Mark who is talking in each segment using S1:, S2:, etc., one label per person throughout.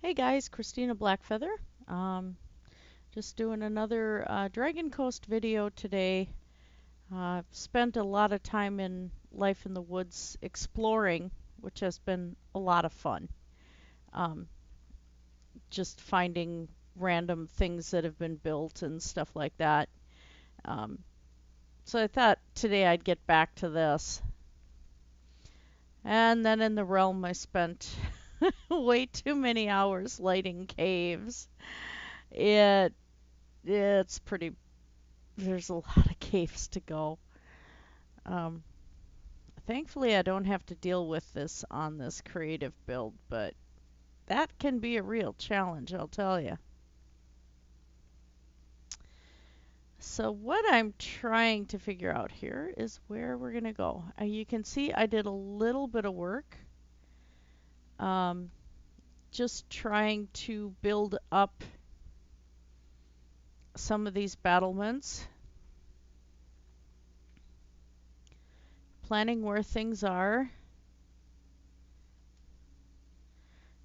S1: Hey guys, Christina Blackfeather. Um, just doing another Dragoncoast video today. Spent a lot of time in Life in the Woods exploring, which has been a lot of fun. Um, just finding random things that have been built and stuff like that. Um, so I thought today I'd get back to this. And then in the realm I spent way too many hours lighting caves. It it's pretty there's a lot of caves to go. Um, Thankfully, I don't have to deal with this on this creative build, but that can be a real challenge, I'll tell you. So what I'm trying to figure out here is where we're going to go. You can see I did a little bit of work, um, just trying to build up some of these battlements, planning where things are.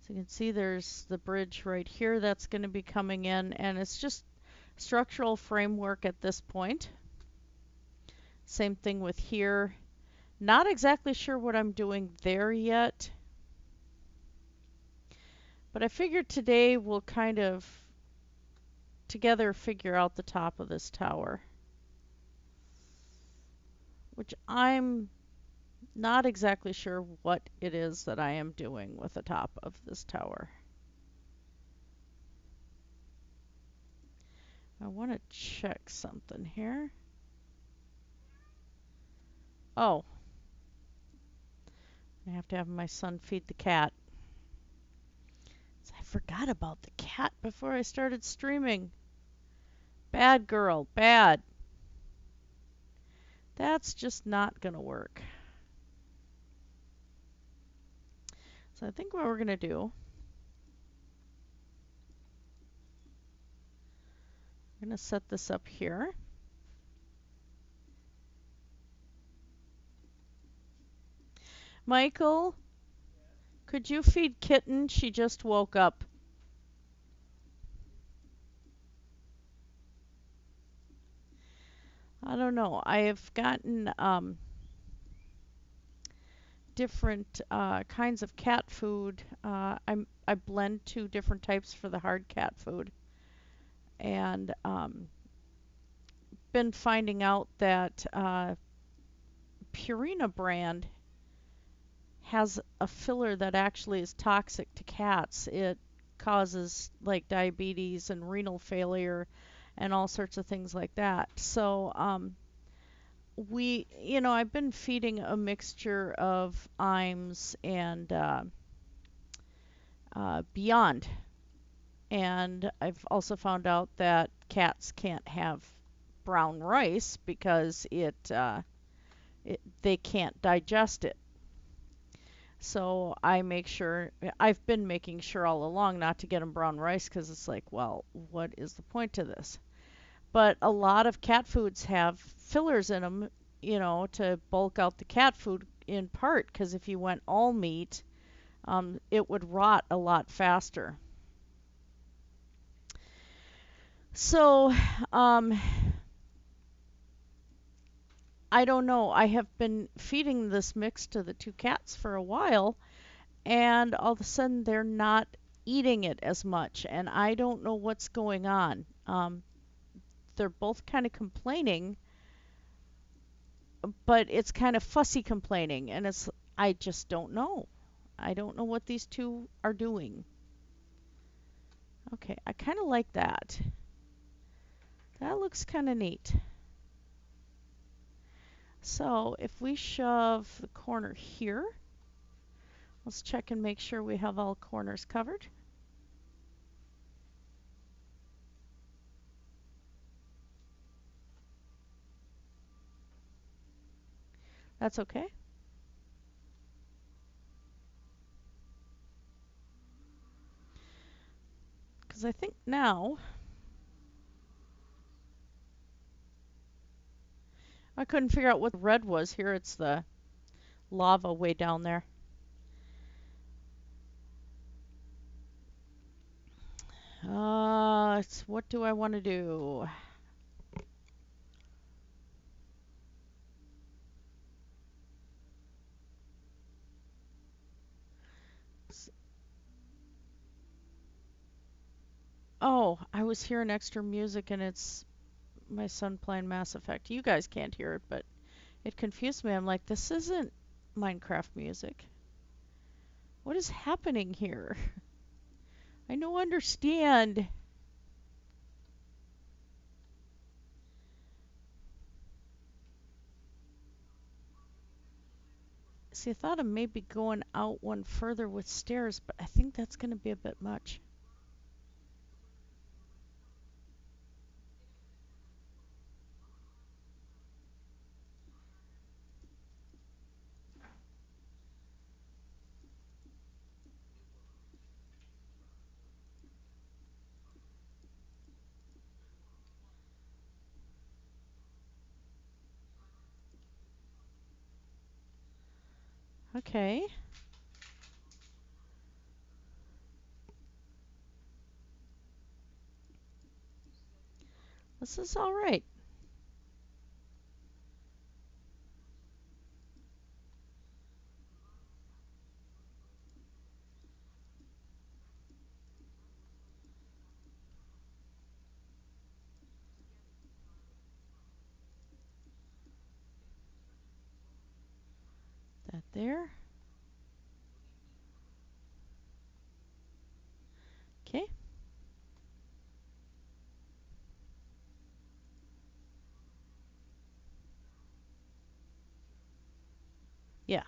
S1: So you can see there's the bridge right here that's going to be coming in, and it's just structural framework at this point. Same thing with here. Not exactly sure what I'm doing there yet, but I figured today we'll kind of together figure out the top of this tower, which I'm not exactly sure what it is that I am doing with the top of this tower. I want to check something here. Oh, I have to have my son feed the cat. I forgot about the cat before I started streaming. Bad girl, bad. That's just not going to work. So I think what we're going to do, I'm going to set this up here. Michael, could you feed Kitten? She just woke up. I don't know. I have gotten different kinds of cat food. I blend two different types for the hard cat food. And been finding out that Purina brand has a filler that actually is toxic to cats. It causes like diabetes and renal failure and all sorts of things like that. So I've been feeding a mixture of Iams and Beyond. And I've also found out that cats can't have brown rice because they can't digest it. So I've been making sure all along not to get them brown rice because it's like, well, what is the point to this? But a lot of cat foods have fillers in them, to bulk out the cat food in part because if you went all meat, it would rot a lot faster. So, I don't know. I have been feeding this mix to the two cats for a while, and all of a sudden they're not eating it as much, and I don't know what's going on. They're both kind of complaining, but it's kind of fussy complaining, and I just don't know. I don't know what these two are doing. Okay, I kind of like that. That looks kind of neat. So if we shove the corner here, let's check and make sure we have all corners covered. That's okay. Because I think now I couldn't figure out what the red was. Here it's the lava way down there. What do I want to do? Oh, I was hearing extra music and it's my son playing Mass Effect. You guys can't hear it, but it confused me. I'm like, this isn't Minecraft music. What is happening here? I don't understand. See, I thought of maybe going out one further with stairs, but I think that's going to be a bit much. Okay, this is all right. That there. Okay, yeah.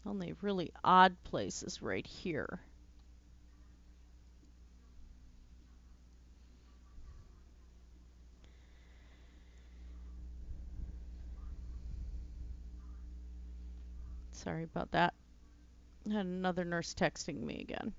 S1: Only really odd places right here. Sorry about that. I had another nurse texting me again.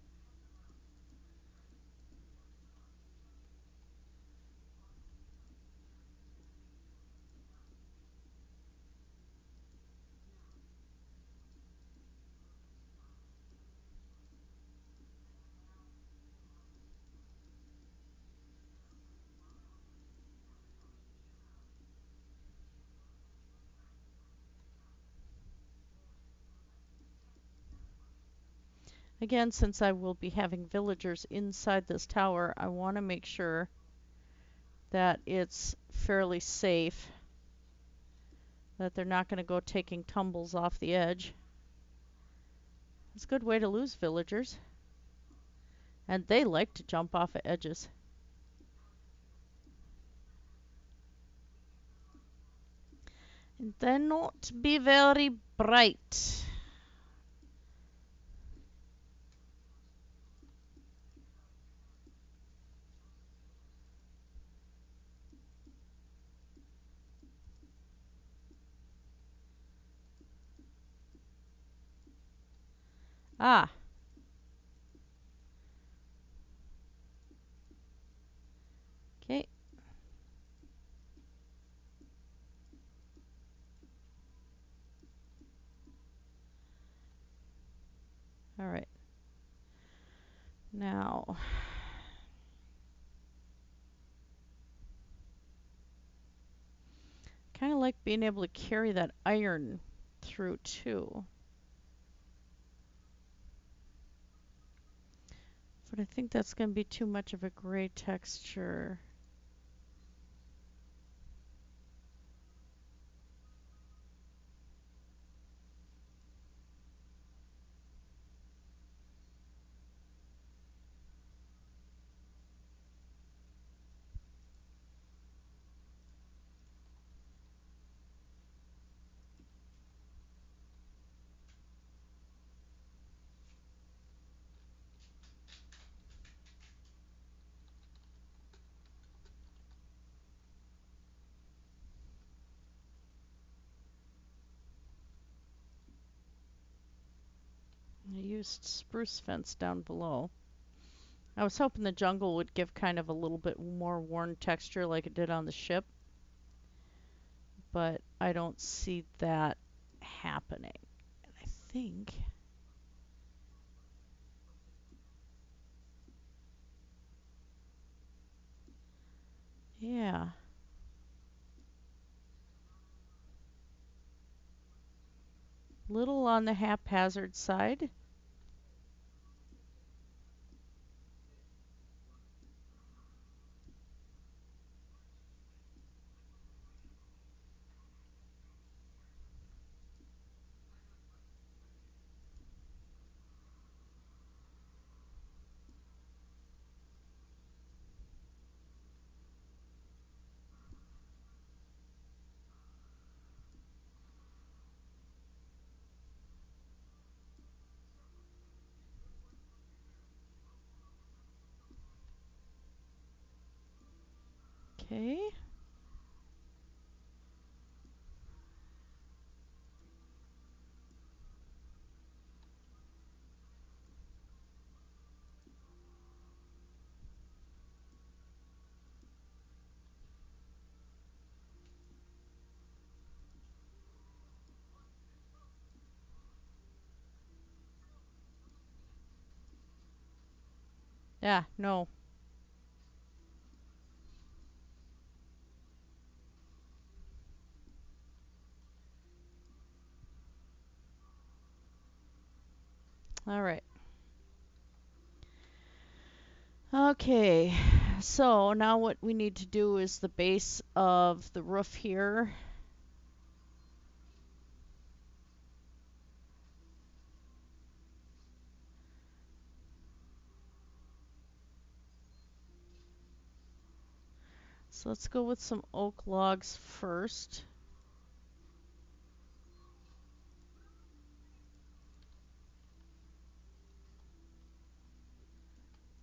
S1: Again, since I will be having villagers inside this tower, I want to make sure that it's fairly safe, that they're not going to go taking tumbles off the edge. It's a good way to lose villagers. And they like to jump off of edges. And they not be very bright. Ah, okay. All right. Now, kind of like being able to carry that iron through too. But I think that's going to be too much of a gray texture. I used spruce fence down below. I was hoping the jungle would give kind of a little bit more worn texture like it did on the ship. but I don't see that happening. And I think, yeah, little on the haphazard side. Okay. Yeah, no. All right. Okay, so now what we need to do is the base of the roof here. So let's go with some oak logs first.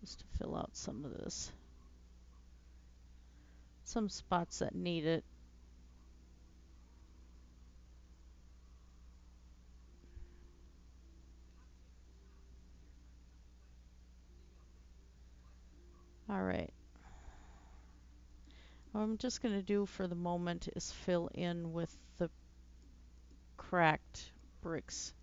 S1: Just to fill out some of this. Some spots that need it. All right. What I'm just going to do for the moment is fill in with the cracked bricks.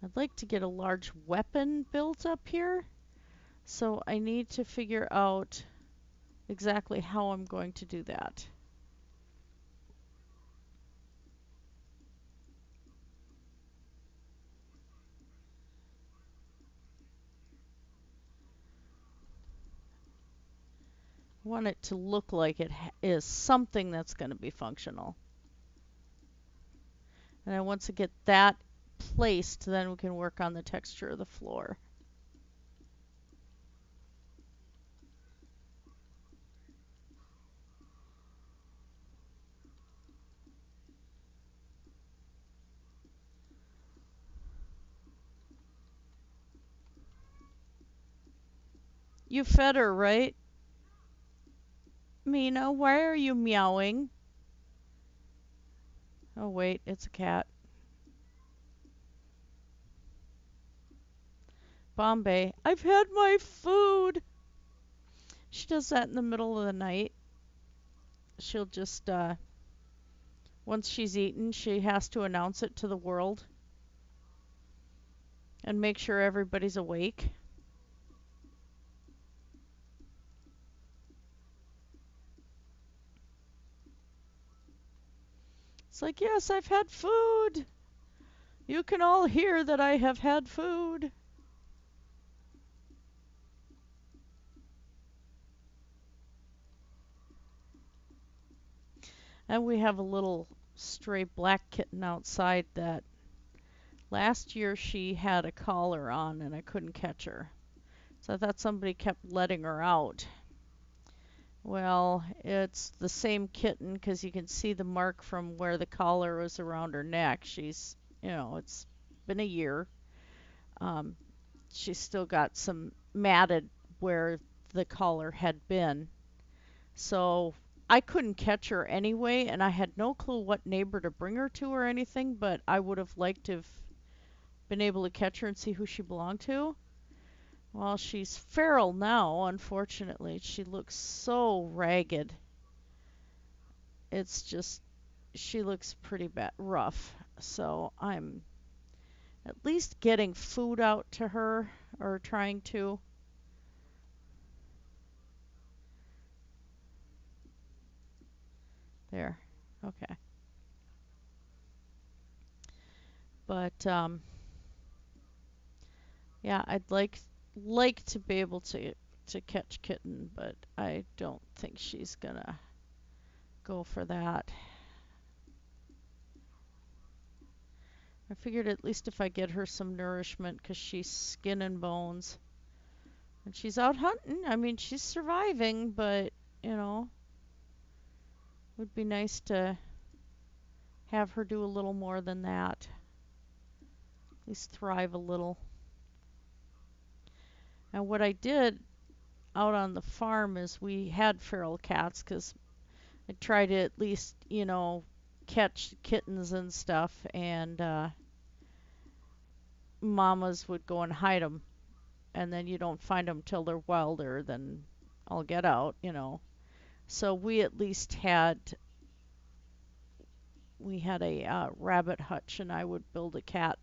S1: I'd like to get a large weapon built up here, so I need to figure out exactly how I'm going to do that. I want it to look like it is something that's going to be functional. And then once I get that placed, then we can work on the texture of the floor. You fed her, right? Mina, why are you meowing? Oh, wait, it's a cat. Bombay, I've had my food. She does that in the middle of the night. She'll just, once she's eaten, she has to announce it to the world and make sure everybody's awake. It's like, yes, I've had food. You can all hear that I have had food. And we have a little stray black kitten outside that last year she had a collar on and I couldn't catch her. So I thought somebody kept letting her out. Well, it's the same kitten because you can see the mark from where the collar was around her neck. She's, it's been a year. Um, she's still got some matted where the collar had been. So I couldn't catch her anyway, and I had no clue what neighbor to bring her to or anything, but I would have liked to have been able to catch her and see who she belonged to. Well, she's feral now, unfortunately. She looks so ragged. It's just, she looks pretty bad, rough. So I'm at least getting food out to her, or trying to. There. Okay. But yeah, I'd like to be able to catch Kitten, but I don't think she's gonna go for that. I figured at least if I get her some nourishment, 'cause she's skin and bones. And she's out hunting. I mean, she's surviving, but, you know, would be nice to have her do a little more than that. At least thrive a little. And what I did out on the farm is we had feral cats, 'cause I try to at least, you know, catch kittens and stuff, and mamas would go and hide them, and then you don't find them till they're wilder than I'll get out, you know. So we at least had a rabbit hutch, and I would build a cat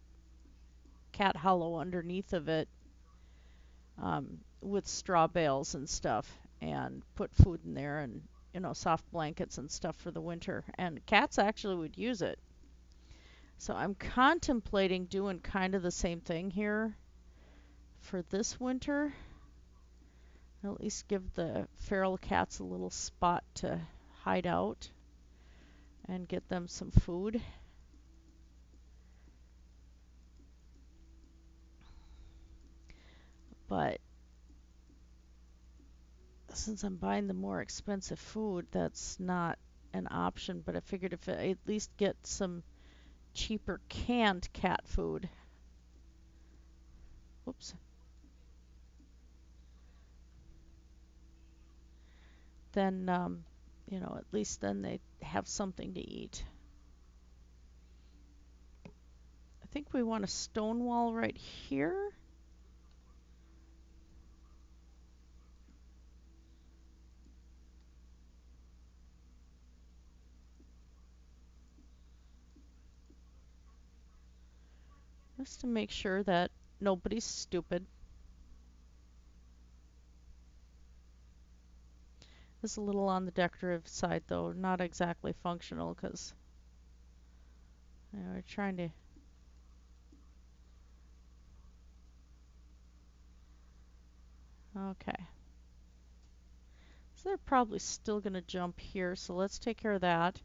S1: hollow underneath of it, with straw bales and stuff, and put food in there, and, you know, soft blankets and stuff for the winter. And cats actually would use it. So I'm contemplating doing kind of the same thing here for this winter. At least give the feral cats a little spot to hide out and get them some food. But since I'm buying the more expensive food, that's not an option. But I figured if I at least get some cheaper canned cat food. Whoops. Then, you know, at least then they have something to eat. I think we want a stone wall right here. Just to make sure that nobody's stupid. This is a little on the decorative side, though, not exactly functional, because, you know, we're trying to. Okay. So they're probably still going to jump here, so let's take care of that.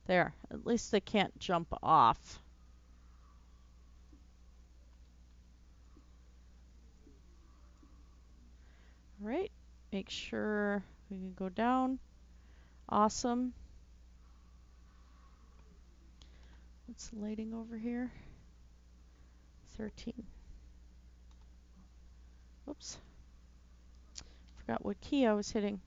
S1: There. At least they can't jump off. All right. Make sure we can go down. Awesome. What's the lighting over here? 13. Oops. Forgot what key I was hitting.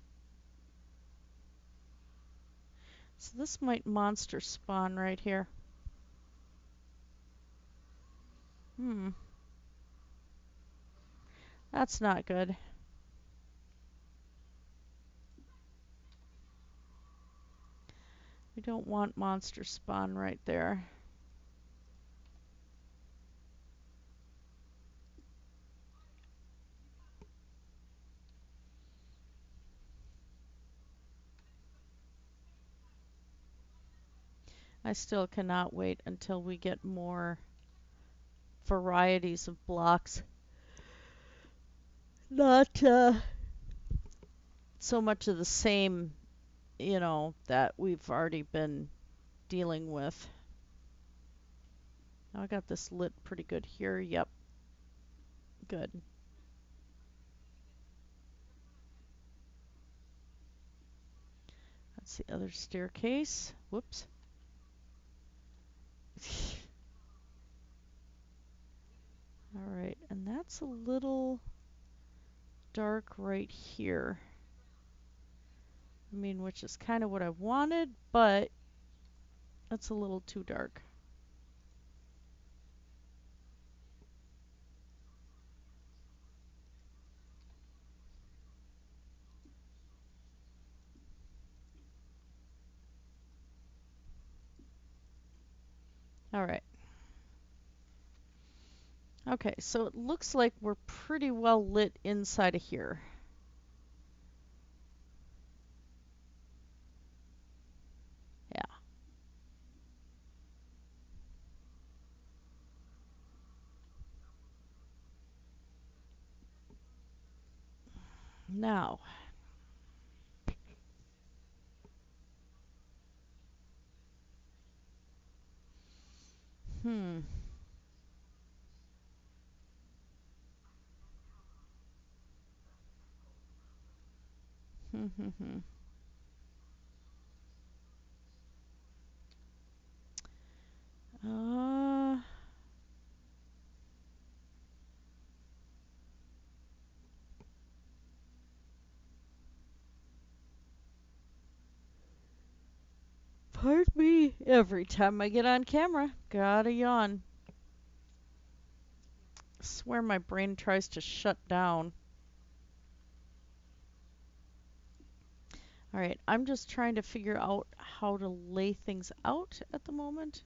S1: So this might monster spawn right here. That's not good. We don't want monster spawn right there. I still cannot wait until we get more varieties of blocks. Not so much of the same, you know, that we've already been dealing with. I got this lit pretty good here. Yep. Good. That's the other staircase. Whoops. All right, and that's a little dark right here. I mean, which is kind of what I wanted, but that's a little too dark. All right. Okay, so it looks like we're pretty well lit inside of here. Yeah. Now, hmm. Hmm, hmm, hmm. Uh, pardon me. Every time I get on camera, gotta yawn. I swear my brain tries to shut down. All right, I'm just trying to figure out how to lay things out at the moment.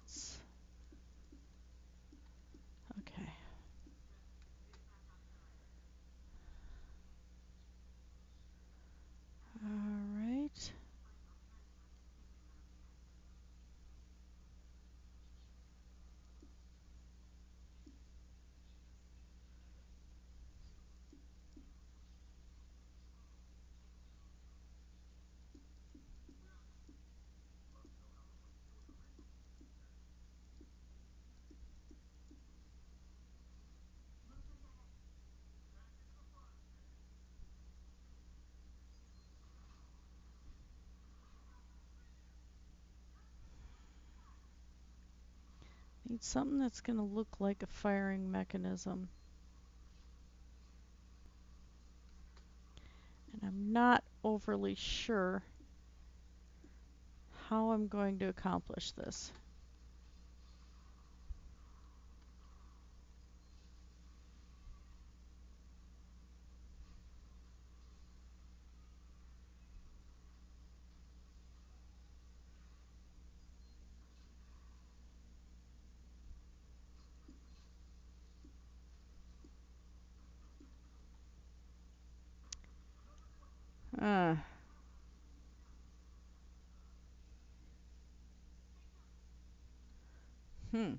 S1: That's okay. All right. Need something that's going to look like a firing mechanism. And I'm not overly sure how I'm going to accomplish this. Uh, hmm.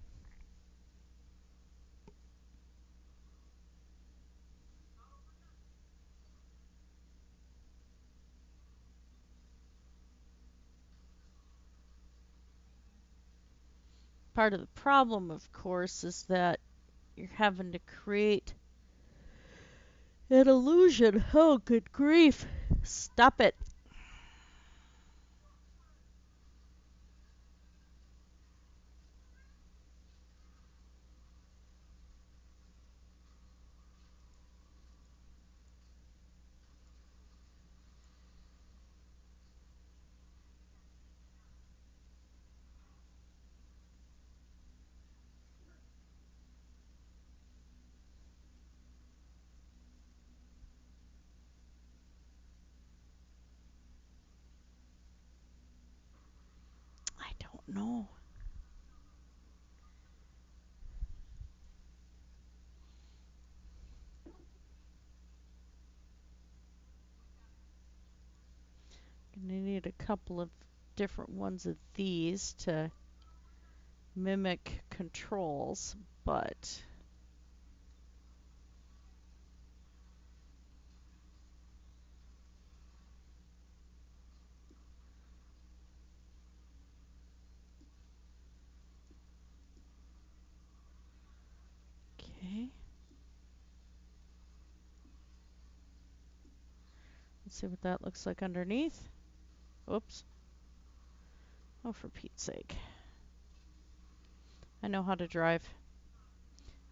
S1: Part of the problem, of course, is that you're having to create an illusion. Oh, good grief. Stop it. I don't know. Gonna need a couple of different ones of these to mimic controls, but okay. Let's see what that looks like underneath. Oops. Oh, for Pete's sake. I know how to drive.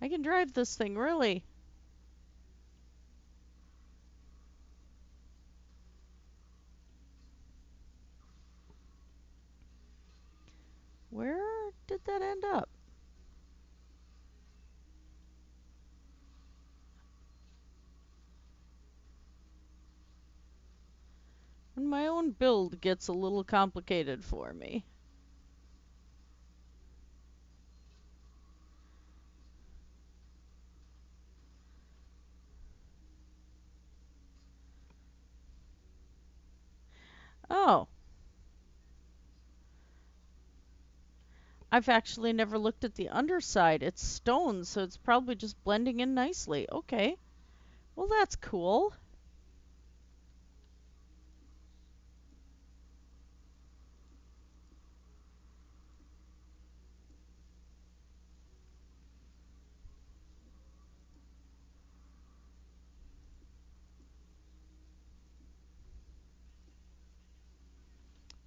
S1: I can drive this thing, really. Where did that end up? When my own build gets a little complicated for me. Oh, I've actually never looked at the underside. It's stone, so it's probably just blending in nicely. Okay. Well, that's cool.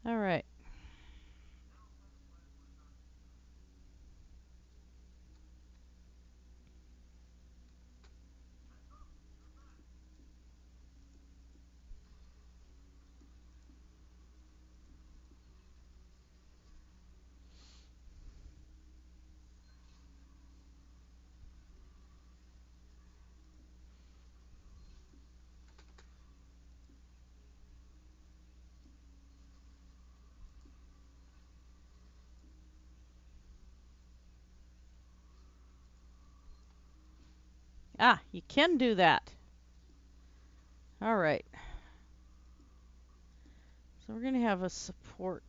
S1: All right. Ah, you can do that. All right. So we're going to have a support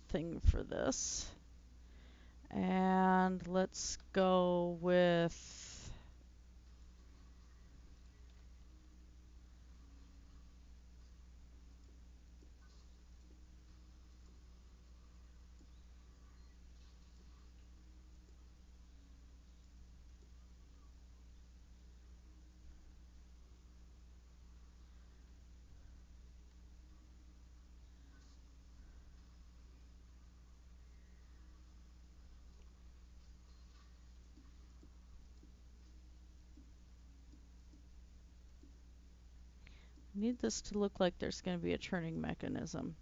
S1: thing for this. And let's go with... I need this to look like there's going to be a turning mechanism.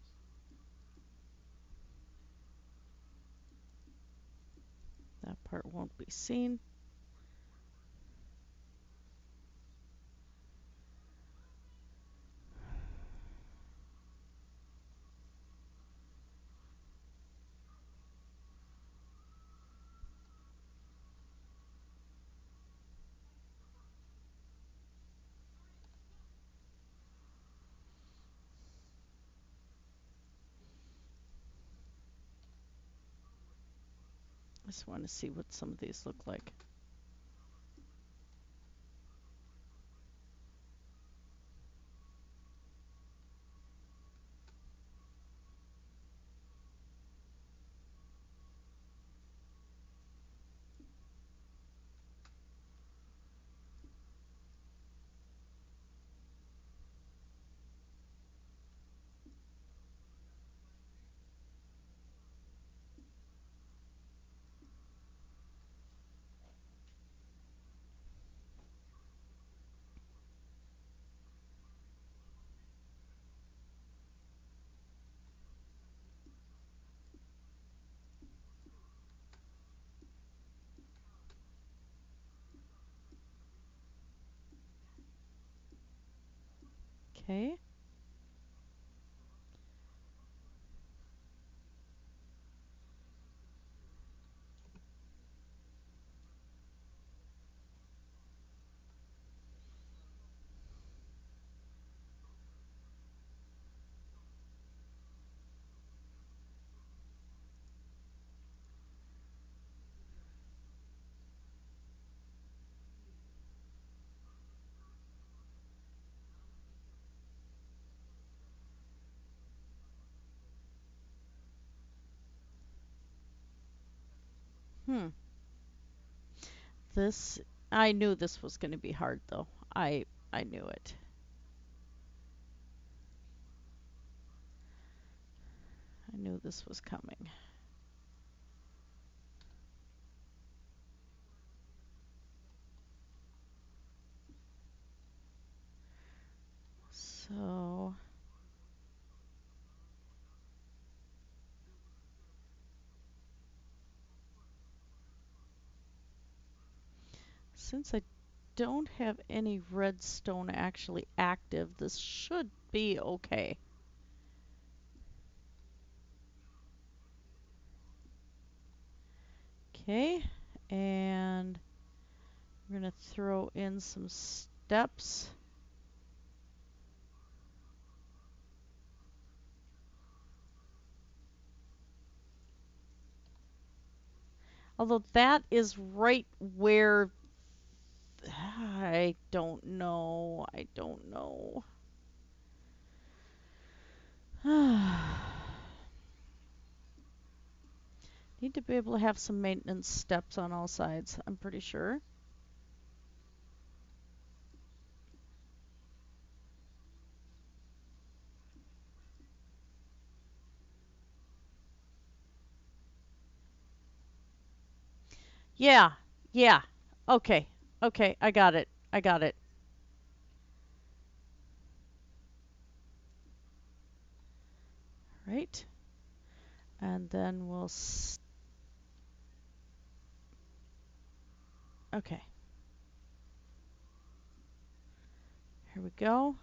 S1: That part won't be seen. I just want to see what some of these look like. Okay. Hmm. This, I knew this was going to be hard though. I knew it. I knew this was coming. So since I don't have any redstone actually active, this should be okay. Okay, and we're going to throw in some steps. Although that is right where I don't know. I don't know. Need to be able to have some maintenance steps on all sides, I'm pretty sure. Yeah, yeah. Okay, okay, I got it. I got it. Right. And then we'll... Okay. Here we go.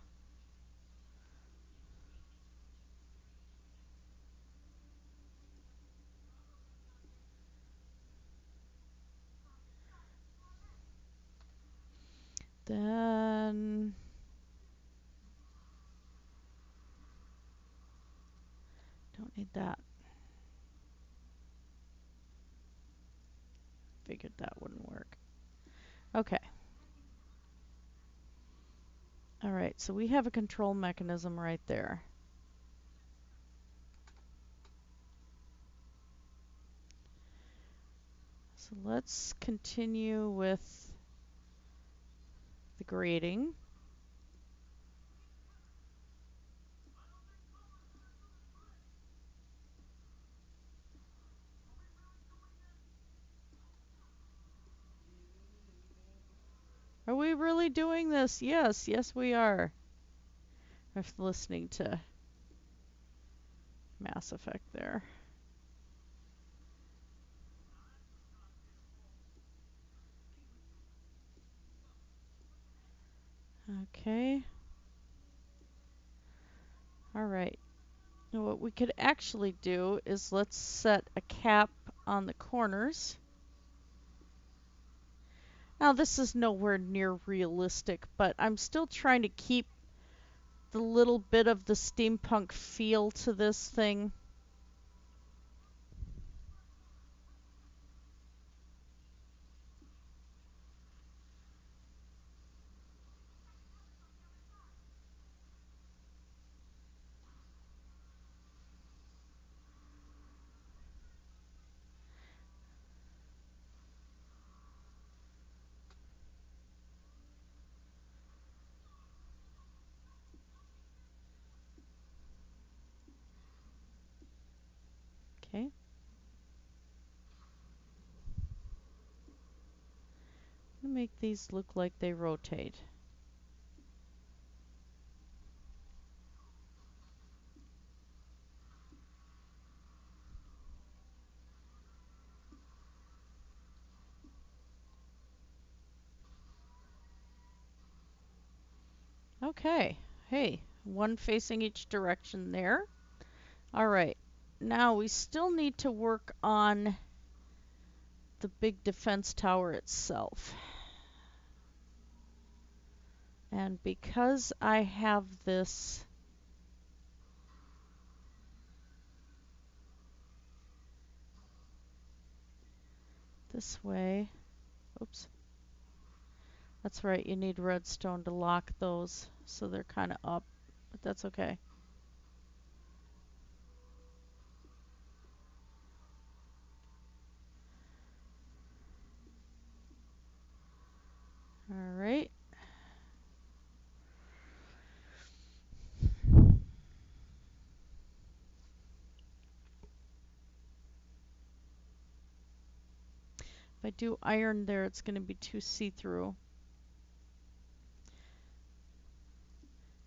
S1: Then... Don't need that. Figured that wouldn't work. Okay. All right, so we have a control mechanism right there. So let's continue with the grading. Are we really doing this? Yes, yes we are. I'm listening to Mass Effect there. Okay. All right. Now what we could actually do is let's set a cap on the corners. Now this is nowhere near realistic, but I'm still trying to keep the little bit of the steampunk feel to this thing. Okay. Make these look like they rotate. Okay. Hey, one facing each direction there. All right. Now we still need to work on the big defense tower itself. And because I have this this way, oops, that's right, you need redstone to lock those, so they're kind of up, but that's okay. All right. If I do iron there, it's going to be too see-through.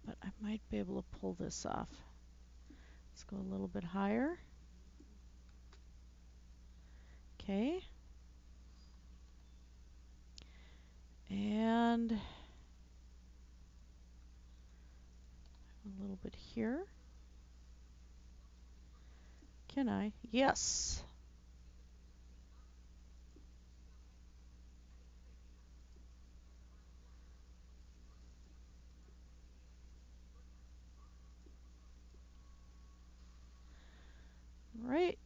S1: But I might be able to pull this off. Let's go a little bit higher. Okay. And a little bit here. Can I? Yes. Right.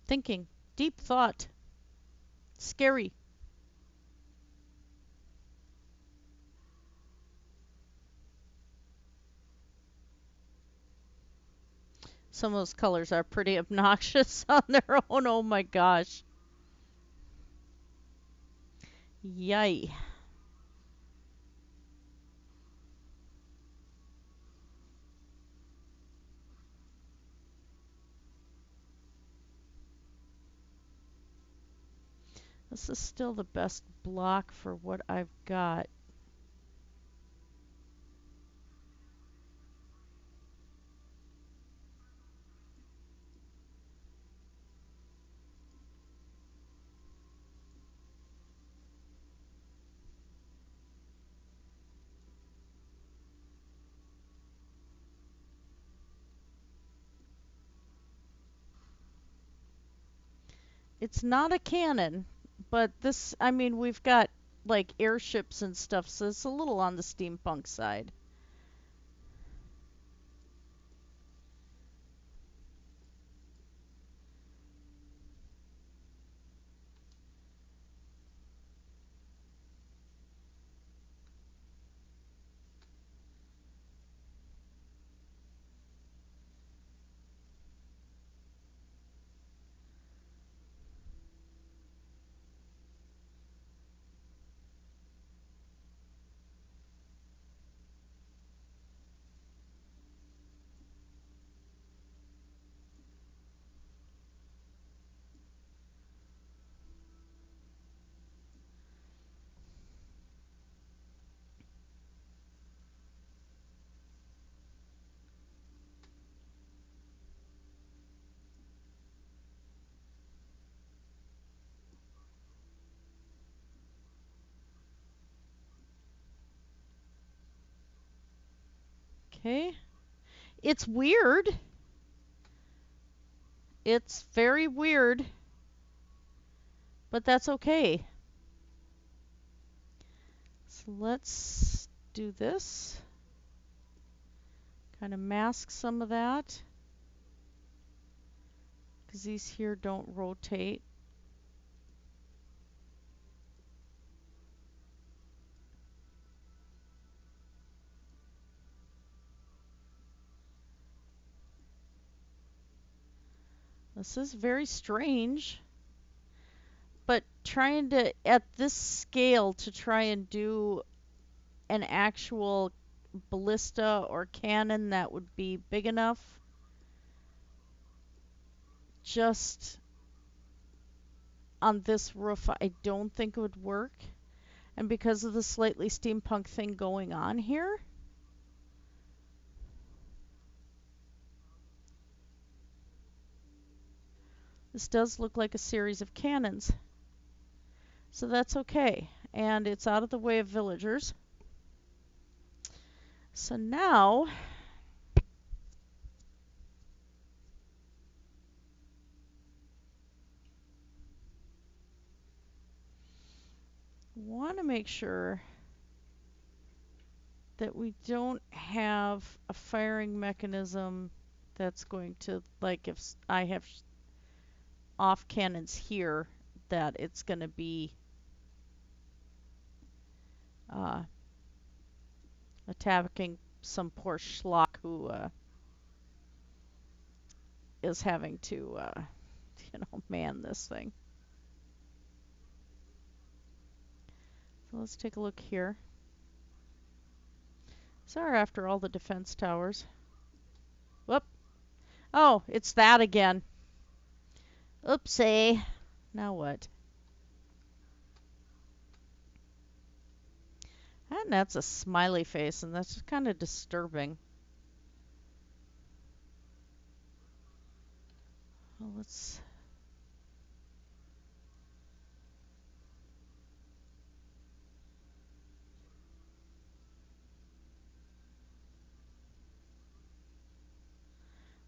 S1: Thinking. Deep thought. Scary. Some of those colors are pretty obnoxious on their own. Oh my gosh. Yay. This is still the best block for what I've got. It's not a cannon, but this, I mean, we've got like airships and stuff, so it's a little on the steampunk side. Okay. It's weird. It's very weird, but that's okay. So let's do this. Kind of mask some of that, because these here don't rotate. This is very strange, but trying to, at this scale, to try and do an actual ballista or cannon that would be big enough, just on this roof, I don't think it would work. And because of the slightly steampunk thing going on here, this does look like a series of cannons. So that's okay. And it's out of the way of villagers. So now want to make sure that we don't have a firing mechanism that's going to, like if I have off cannons here, that it's going to be attacking some poor schlock who is having to, man this thing. So let's take a look here. Sorry, after all the defense towers. Whoop. Oh, it's that again. Oopsie. Now what? And that's a smiley face, and that's just kind of disturbing. Well, let's...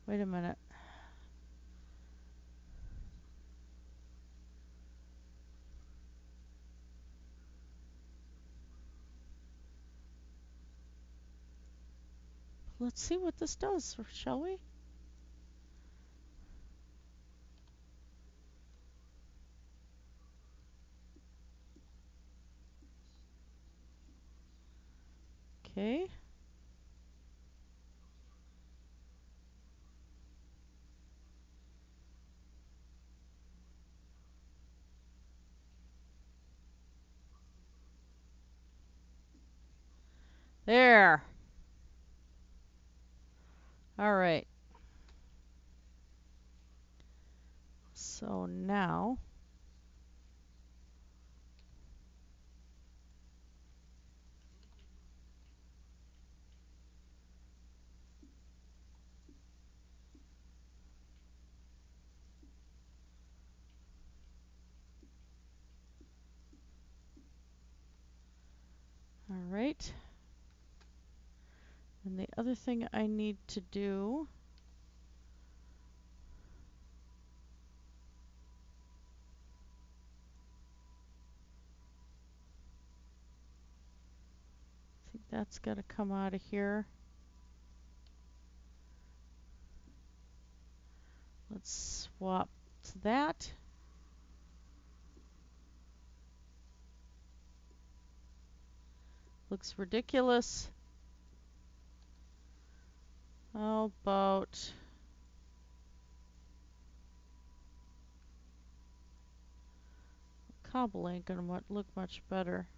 S1: Wait a minute. Let's see what this does, shall we? Okay. There. All right. So now... All right. And the other thing I need to do... I think that's got to come out of here. Let's swap to that. Looks ridiculous. How about... Cobble ain't gonna look much better.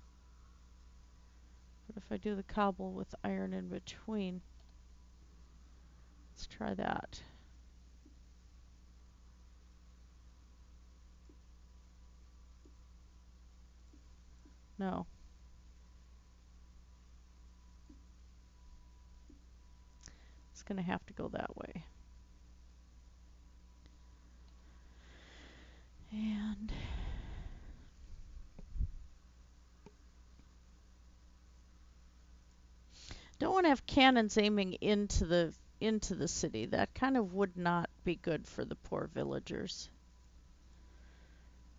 S1: But if I do the cobble with iron in between, let's try that. No. It's gonna have to go that way. And don't want to have cannons aiming into the city. That kind of would not be good for the poor villagers.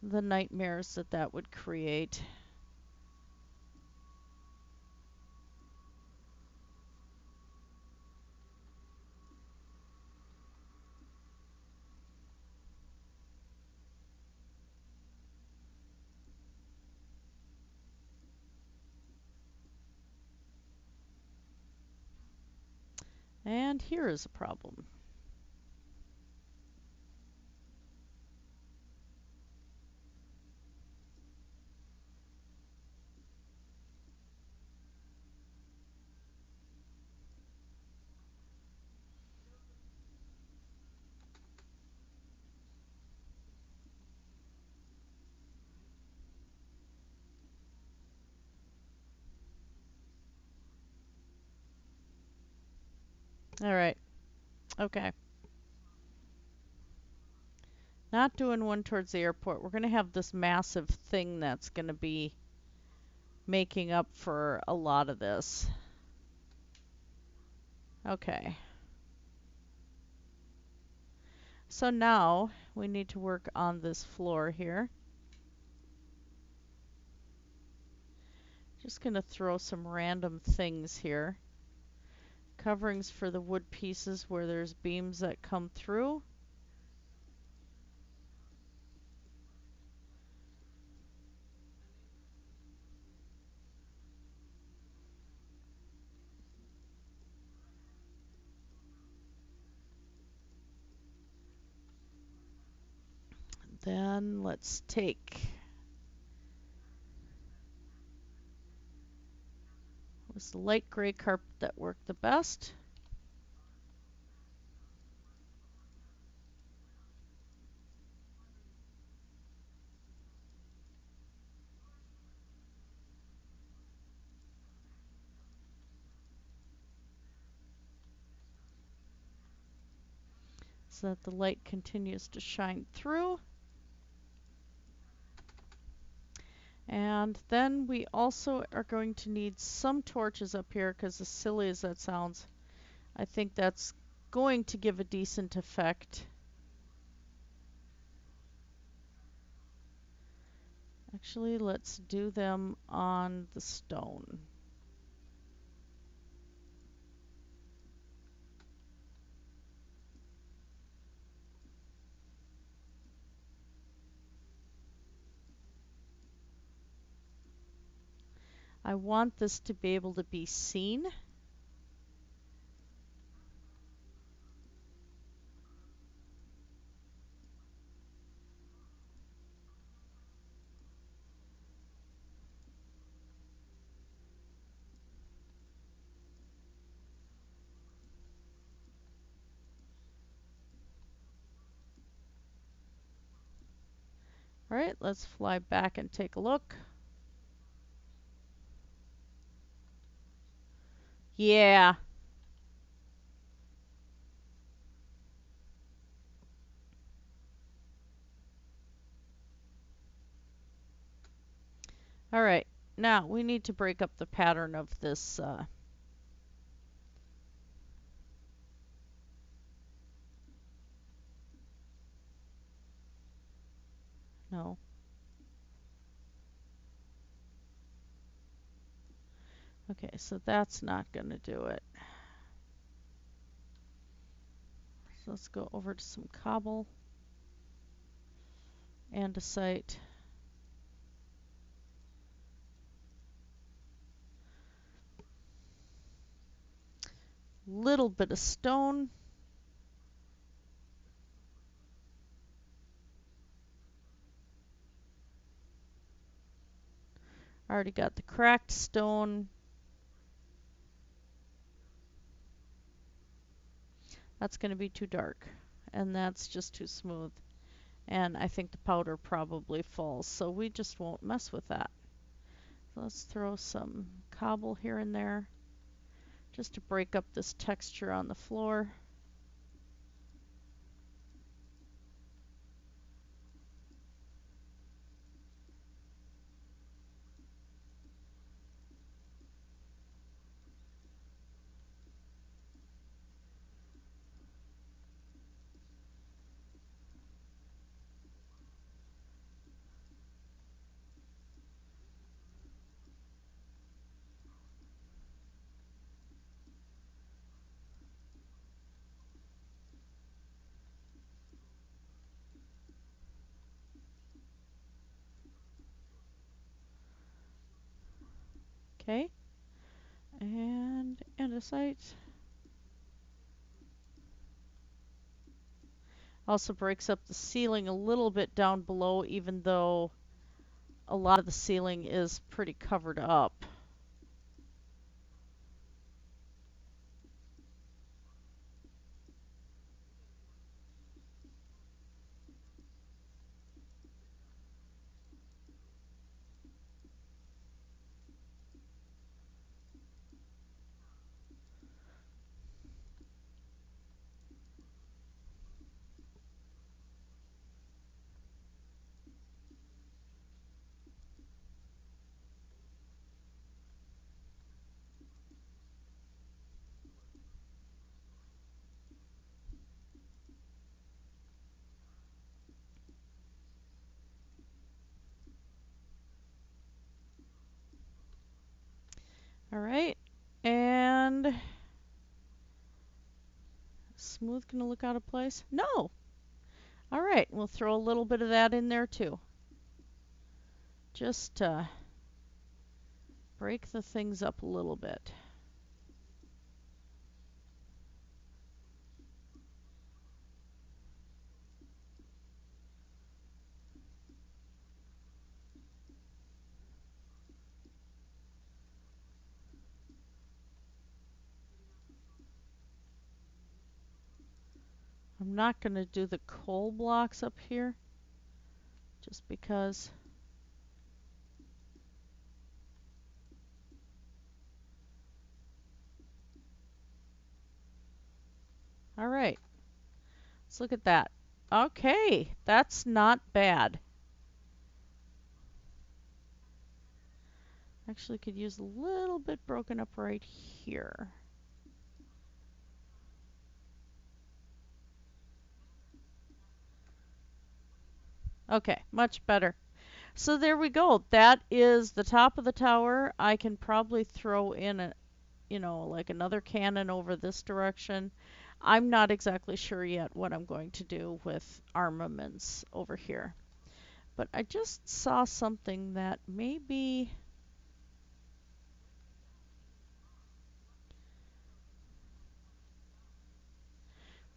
S1: The nightmares that that would create. And here is a problem. All right. Okay. Not doing one towards the airport. We're going to have this massive thing that's going to be making up for a lot of this. Okay. So now we need to work on this floor here. Just going to throw some random things here. Coverings for the wood pieces where there's beams that come through. Then let's take was the light gray carpet that worked the best. So that the light continues to shine through. And then we also are going to need some torches up here because as silly as that sounds, I think that's going to give a decent effect. Actually, let's do them on the stone. I want this to be able to be seen. All right, let's fly back and take a look. Yeah. All right, now we need to break up the pattern of this. No. Okay, so that's not going to do it. So let's go over to some cobble, andesite. Little bit of stone. Already got the cracked stone. That's going to be too dark, and that's just too smooth. And I think the powder probably falls, so we just won't mess with that. So let's throw some cobble here and there just to break up this texture on the floor. Okay, and andesite. Also breaks up the ceiling a little bit down below, even though a lot of the ceiling is pretty covered up. All right, and smooth gonna look out of place? No. All right, we'll throw a little bit of that in there too. Just to break the things up a little bit. I'm not going to do the coal blocks up here just because. All right, let's look at that. Okay, that's not bad. Actually could use a little bit broken up right here. Okay, much better. So there we go. That is the top of the tower. I can probably throw in a, like another cannon over this direction. I'm not exactly sure yet what I'm going to do with armaments over here. But I just saw something that maybe.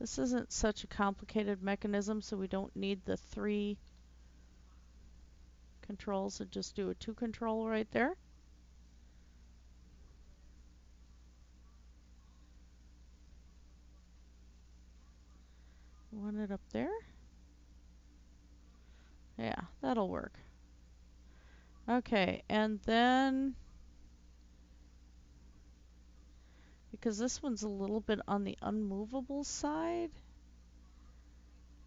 S1: This isn't such a complicated mechanism, so we don't need the 3 controls. So just do a 2 control right there. Want it up there? Yeah, that'll work. Okay, and then, because this one's a little bit on the unmovable side,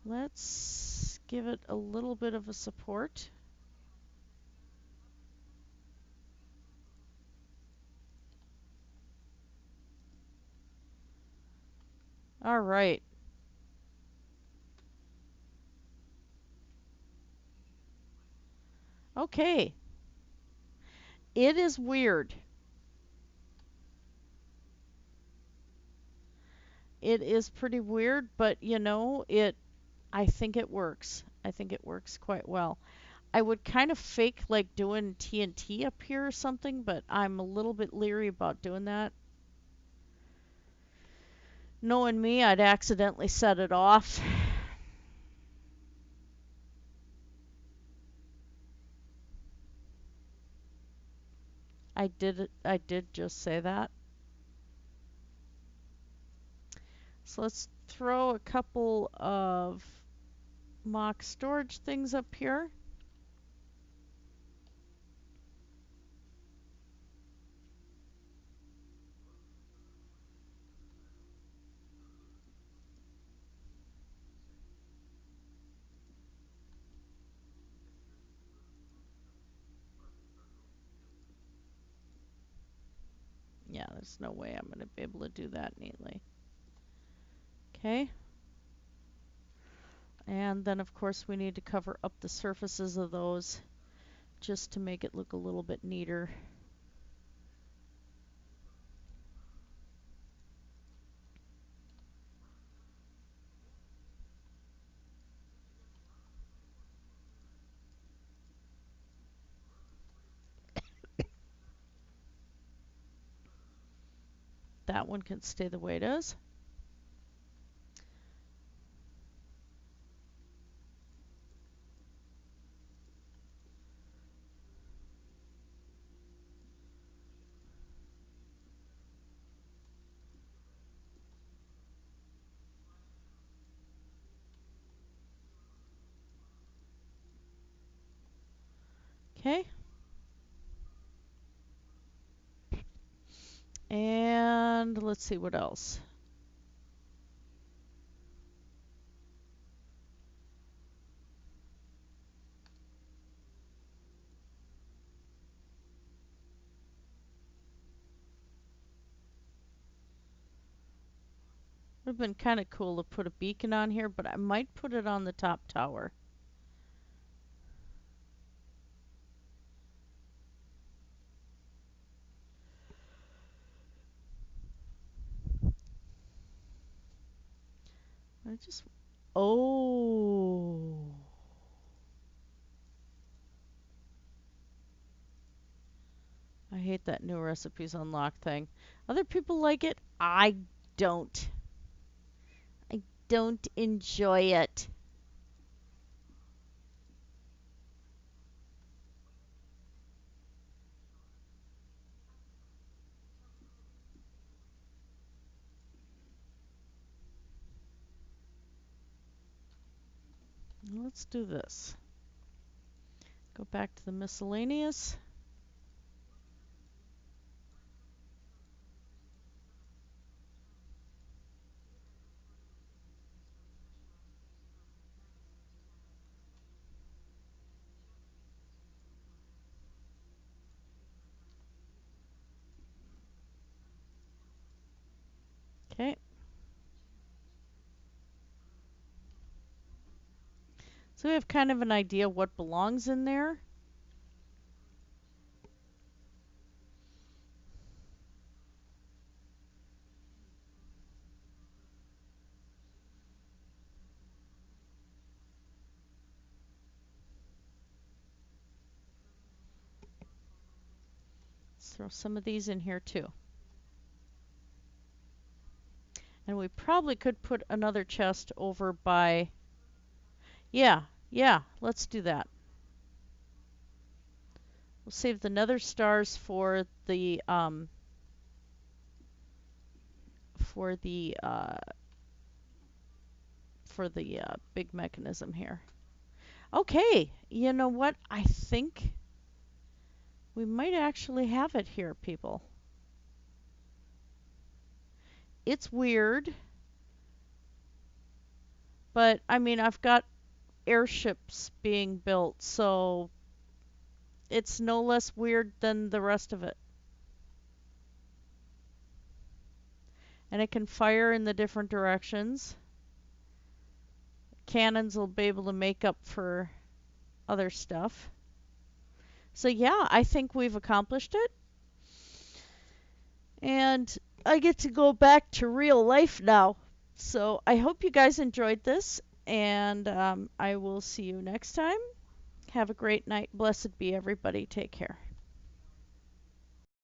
S1: let's give it a little bit of a support. All right. Okay. It is weird. It is pretty weird, but I think it works. I think it works quite well. I would kind of fake like doing TNT up here or something, but I'm a little bit leery about doing that. Knowing me, I'd accidentally set it off. I did just say that. So let's throw a couple of mock storage things up here. Yeah, there's no way I'm going to be able to do that neatly. Okay. And then of course we need to cover up the surfaces of those just to make it look a little bit neater. That one can stay the way it is. Okay. And let's see what else. Would have been kind of cool to put a beacon on here, but I might put it on the top tower. I just, oh. I hate that new recipes unlocked thing. Other people like it. I don't. I don't enjoy it. Let's do this. Go back to the miscellaneous. Okay. So we have kind of an idea what belongs in there. Let's throw some of these in here too. And we probably could put another chest over by, yeah, let's do that. We'll save the nether stars for the for the big mechanism here. Okay, you know what? I think we might actually have it here, people. It's weird, but I mean, I've got airships being built, so it's no less weird than the rest of it. And it can fire in the different directions. Cannons will be able to make up for other stuff. So yeah, I think we've accomplished it. And I get to go back to real life now. So I hope you guys enjoyed this, and I will see you next time. Have a great night. Blessed be everybody. Take care.